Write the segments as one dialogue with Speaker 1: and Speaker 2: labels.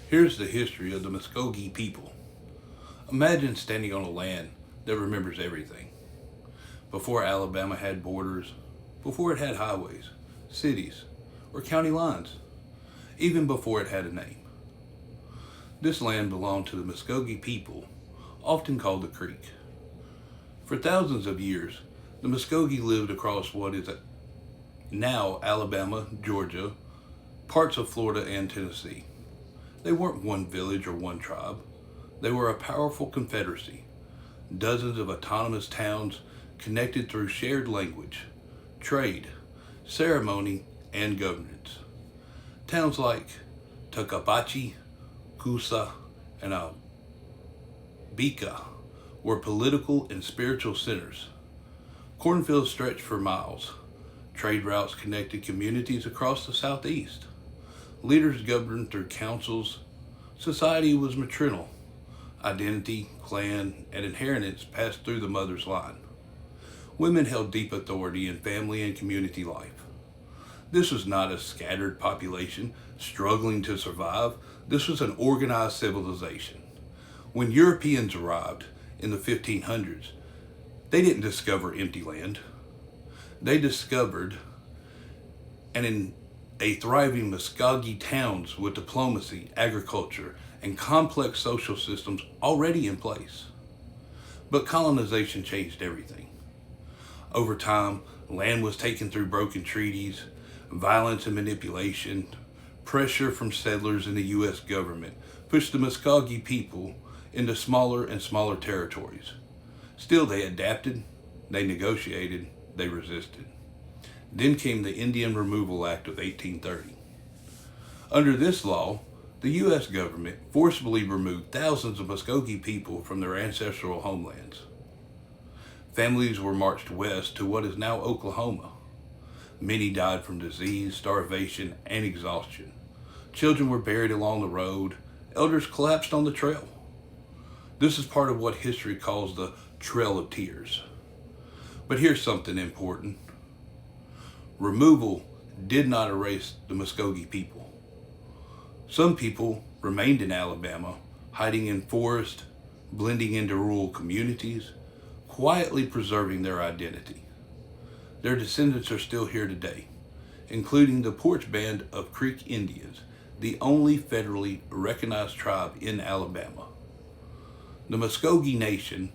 Speaker 1: Here's the history of the Muskogee people. Imagine standing on a land that remembers everything. Before Alabama had borders, before it had highways, cities, or county lines, even before it had a name. This land belonged to the Muskogee people, often called the Creek. For thousands of years, the Muskogee lived across what is now Alabama, Georgia, parts of Florida, and Tennessee. They weren't one village or one tribe. They were a powerful confederacy, dozens of autonomous towns connected through shared language, trade, ceremony, and governance. Towns like Tuckapachi, Coosa, and Bika were political and spiritual centers. Cornfields stretched for miles. Trade routes connected communities across the southeast. Leaders governed through councils. Society was maternal. Identity, clan, and inheritance passed through the mother's line. Women held deep authority in family and community life. This was not a scattered population struggling to survive. This was an organized civilization. When Europeans arrived in the 1500s, they didn't discover empty land. They discovered a thriving Muskogee towns with diplomacy, agriculture, and complex social systems already in place. But colonization changed everything. Over time, land was taken through broken treaties, violence and manipulation. Pressure from settlers and the U.S. government pushed the Muskogee people into smaller and smaller territories. Still, they adapted, they negotiated, they resisted. Then came the Indian Removal Act of 1830. Under this law, the U.S. government forcibly removed thousands of Muskogee people from their ancestral homelands. Families were marched west to what is now Oklahoma. Many died from disease, starvation, and exhaustion. Children were buried along the road. Elders collapsed on the trail. This is part of what history calls the Trail of Tears. But here's something important. Removal did not erase the Muskogee people. Some people remained in Alabama, hiding in forests, blending into rural communities, quietly preserving their identity. Their descendants are still here today, including the Porch Band of Creek Indians, the only federally recognized tribe in Alabama. The Muskogee Nation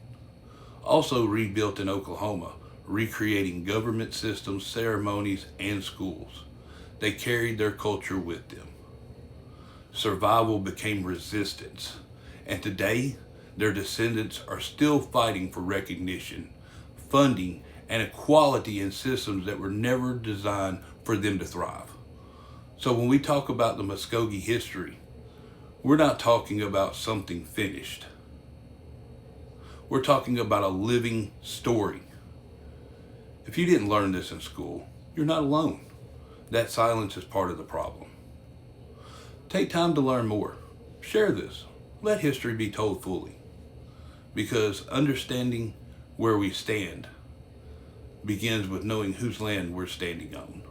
Speaker 1: also rebuilt in Oklahoma, recreating government systems, ceremonies, and schools. They carried their culture with them. Survival became resistance, and today their descendants are still fighting for recognition, funding, and equality in systems that were never designed for them to thrive. So when we talk about the Muskogee history, we're not talking about something finished. We're talking about a living story. If you didn't learn this in school, you're not alone. That silence is part of the problem. Take time to learn more. Share this. Let history be told fully. Because understanding where we stand begins with knowing whose land we're standing on.